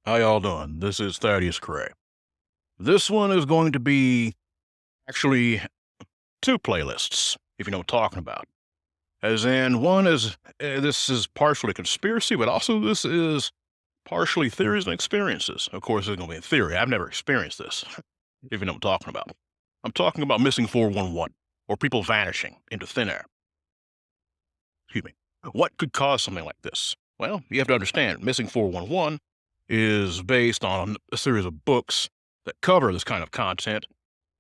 How y'all doing? This is Thaddeus Cray. This one is going to be actually two playlists, if you know what I'm talking about. As in, one is this is partially conspiracy, but also this is partially theories and experiences. Of course, it's going to be a theory. I've never experienced this, if you know what I'm talking about. I'm talking about missing 411 or people vanishing into thin air. Excuse me. What could cause something like this? Well, you have to understand, missing 411 is based on a series of books that cover this kind of content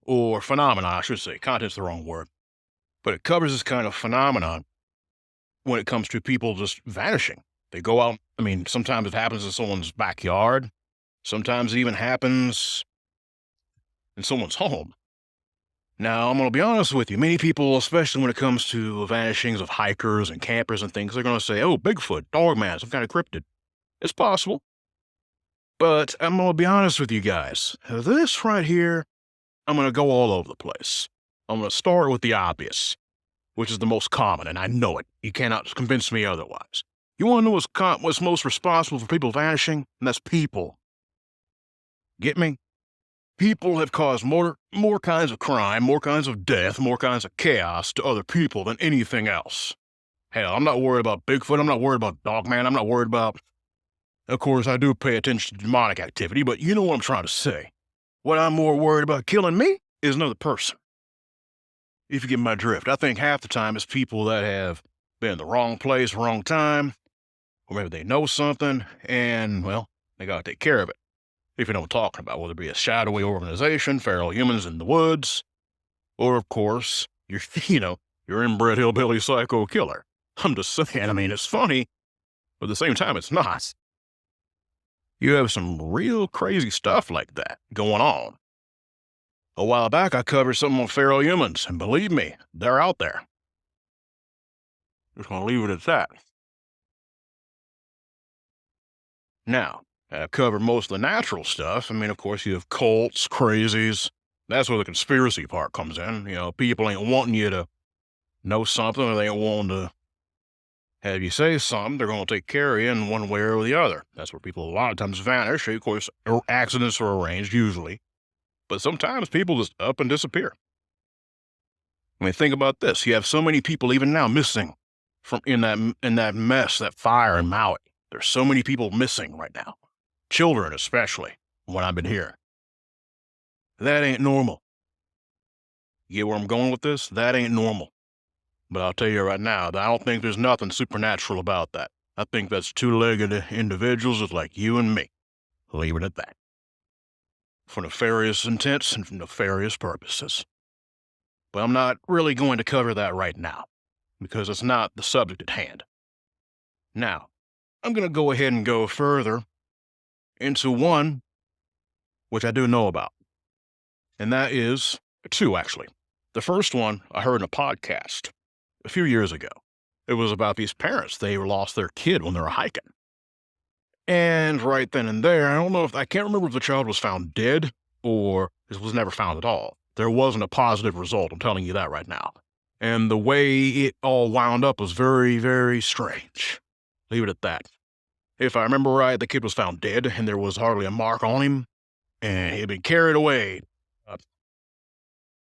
or phenomena, I should say. Content's the wrong word, but it covers this kind of phenomenon when it comes to people just vanishing. They go out. I mean, sometimes it happens in someone's backyard. Sometimes it even happens in someone's home. Now, I'm going to be honest with you. Many people, especially when it comes to vanishings of hikers and campers and things, they're going to say, oh, Bigfoot, Dogman, some kind of cryptid. It's possible. But I'm going to be honest with you guys. This right here, I'm going to go all over the place. I'm going to start with the obvious, which is the most common, and I know it. You cannot convince me otherwise. You want to know what's most responsible for people vanishing? And that's people. Get me? People have caused more kinds of crime, more kinds of death, more kinds of chaos to other people than anything else. Hell, I'm not worried about Bigfoot. I'm not worried about Dogman. I'm not worried about... Of course, I do pay attention to demonic activity, but you know what I'm trying to say. What I'm more worried about killing me is another person. If you get my drift, I think half the time it's people that have been in the wrong place, wrong time, or maybe they know something, and, well, they gotta take care of it. If you know what I'm talking about, whether it be a shadowy organization, feral humans in the woods, or, of course, your inbred hillbilly psycho killer. I'm just saying, I mean, it's funny, but at the same time, it's not. You have some real crazy stuff like that going on. A while back, I covered something on feral humans, and believe me, they're out there. Just gonna leave it at that. Now, I've covered most of the natural stuff. I mean, of course, you have cults, crazies. That's where the conspiracy part comes in. You know, people ain't wanting you to know something, or they ain't wanting to have you say something. They're going to take care of you in one way or the other. That's where people a lot of times vanish. Of course, accidents are arranged usually, but sometimes people just up and disappear. I mean, think about this. You have so many people even now missing from in that mess, that fire in Maui. There's so many people missing right now. Children especially, what I've been hearing. That ain't normal. You get where I'm going with this? That ain't normal. But I'll tell you right now, I don't think there's nothing supernatural about that. I think that's two-legged individuals just like you and me. Leave it at that. For nefarious intents and for nefarious purposes. But I'm not really going to cover that right now, because it's not the subject at hand. Now, I'm going to go ahead and go further into one which I do know about. And that is two, actually. The first one I heard in a podcast a few years ago. It was about these parents. They lost their kid when they were hiking. And right then and there, I can't remember if the child was found dead or it was never found at all. There wasn't a positive result, I'm telling you that right now. And the way it all wound up was very, very strange. Leave it at that. If I remember right, the kid was found dead and there was hardly a mark on him, and he had been carried away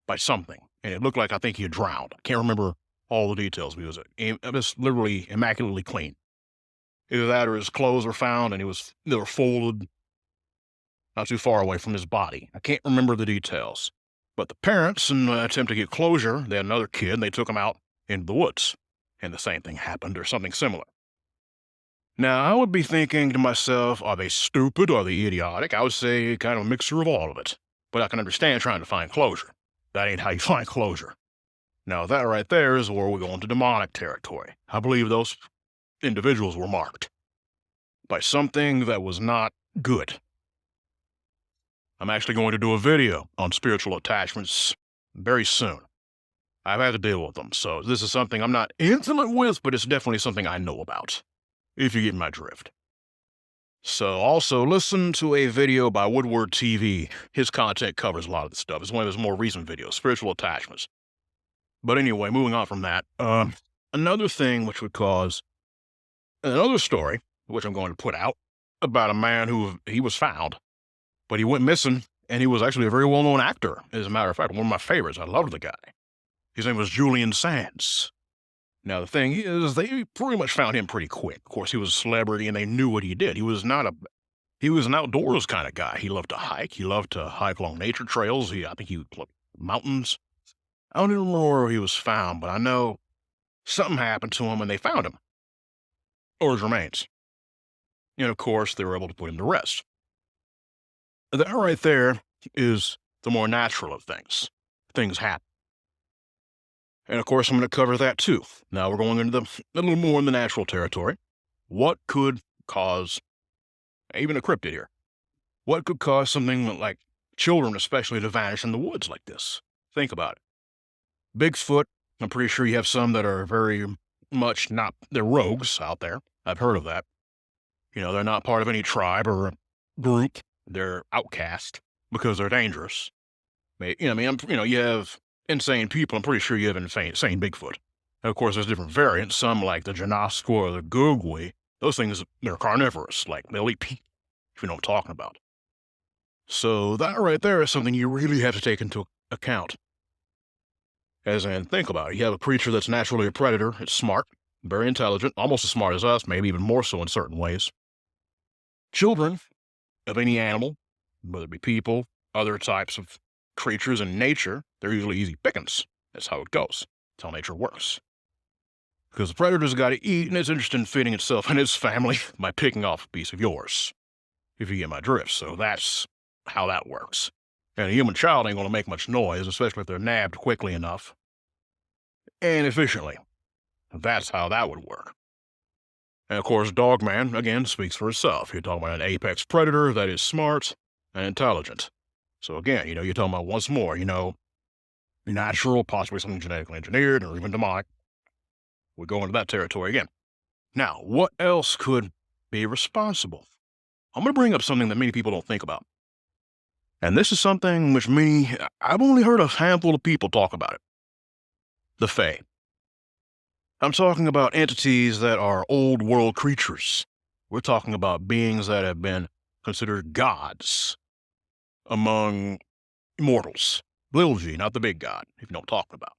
by something. And it looked like I think he had drowned. I can't remember all the details, because it was literally immaculately clean. Either that or his clothes were found and they were folded not too far away from his body. I can't remember the details. But the parents, in an attempt to get closure, they had another kid and they took him out into the woods. And the same thing happened, or something similar. Now, I would be thinking to myself, are they stupid? Are they idiotic? I would say kind of a mixture of all of it. But I can understand trying to find closure. That ain't how you find closure. Now, that right there is where we go into demonic territory. I believe those individuals were marked by something that was not good. I'm actually going to do a video on spiritual attachments very soon. I've had to deal with them, so this is something I'm not intimate with, but it's definitely something I know about, if you get my drift. So also listen to a video by Woodward TV. His content covers a lot of this stuff. It's one of his more recent videos, spiritual attachments. But anyway, moving on from that, another thing which would cause another story, which I'm going to put out, about a man who he was found, but he went missing, and he was actually a very well-known actor. As a matter of fact, one of my favorites. I loved the guy. His name was Julian Sands. Now, the thing is, they pretty much found him pretty quick. Of course, he was a celebrity, and they knew what he did. He was an outdoors kind of guy. He loved to hike. He loved to hike along nature trails. I think he would climb mountains. I don't even remember where he was found, but I know something happened to him, and they found him, or his remains. And of course, they were able to put him to rest. That right there is the more natural of things. Things happen. And of course, I'm going to cover that too. Now we're going into a little more in the natural territory. What could cause, even a cryptid here, what could cause something like children, especially, to vanish in the woods like this? Think about it. Bigfoot, I'm pretty sure you have some that are very much not, they're rogues out there. I've heard of that. They're not part of any tribe or group. They're outcast because they're dangerous. You have insane people. I'm pretty sure you have insane Bigfoot. And of course, there's different variants. Some like the Janasqua or the Gugwe. Those things, they're carnivorous. Like, they'll eat people, if you know what I'm talking about. So that right there is something you really have to take into account. As in, think about it. You have a creature that's naturally a predator. It's smart, very intelligent, almost as smart as us, maybe even more so in certain ways. Children of any animal, whether it be people, other types of creatures in nature, they're usually easy pickings. That's how it goes. That's how nature works. Because the predator's got to eat, and it's interested in feeding itself and its family by picking off a piece of yours, if you get my drift. So that's how that works. And a human child ain't going to make much noise, especially if they're nabbed quickly enough and efficiently. That's how that would work. And of course, Dogman, again, speaks for itself. You're talking about an apex predator that is smart and intelligent. So again, you're talking about, once more, natural, possibly something genetically engineered, or even demonic. We go into that territory again. Now, what else could be responsible? I'm going to bring up something that many people don't think about. And this is something which I've only heard a handful of people talk about it. The Fae. I'm talking about entities that are old world creatures. We're talking about beings that have been considered gods among mortals. Little g, not the big god, if you know what I'm talking about.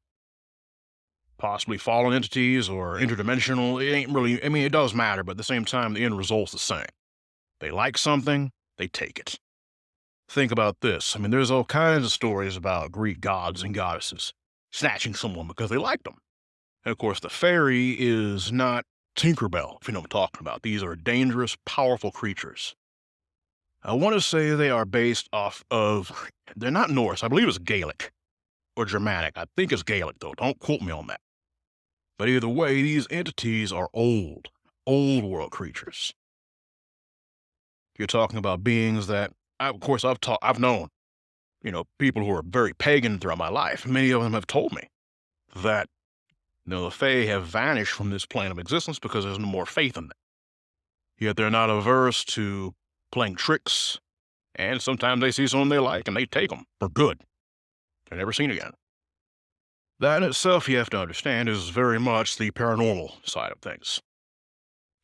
Possibly fallen entities or interdimensional. It ain't really, it does matter, but at the same time, the end result's the same. They like something, they take it. Think about this. There's all kinds of stories about Greek gods and goddesses snatching someone because they liked them. And of course, the fairy is not Tinkerbell, if you know what I'm talking about. These are dangerous, powerful creatures. I want to say they are based off of, they're not Norse. I believe it's Gaelic or Germanic. I think it's Gaelic, though. Don't quote me on that. But either way, these entities are old world creatures. You're talking about beings that, of course, I've known, people who are very pagan throughout my life. Many of them have told me that, the Fae have vanished from this plane of existence because there's no more faith in them. Yet they're not averse to playing tricks, and sometimes they see someone they like and they take them for good. They're never seen again. That in itself, you have to understand, is very much the paranormal side of things.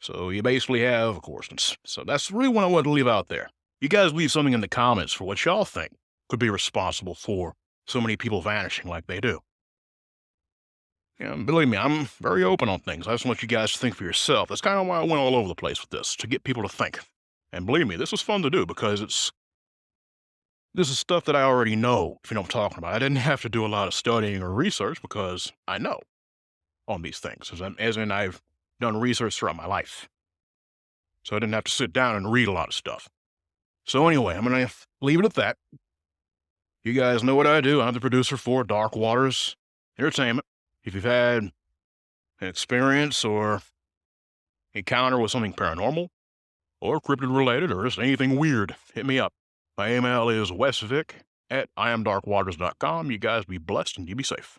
So you basically have, of course, so that's really what I wanted to leave out there. You guys leave something in the comments for what y'all think could be responsible for so many people vanishing like they do. Believe me, I'm very open on things. I just want you guys to think for yourself. That's kind of why I went all over the place with this, to get people to think. And believe me, this was fun to do because this is stuff that I already know, if you know what I'm talking about. I didn't have to do a lot of studying or research because I know on these things, as in I've done research throughout my life. So I didn't have to sit down and read a lot of stuff. So anyway, I'm going to leave it at that. You guys know what I do. I'm the producer for Dark Waters Entertainment. If you've had an experience or encounter with something paranormal or cryptid related or just anything weird, hit me up. My email is westvic@iamdarkwaters.com. You guys be blessed and you be safe.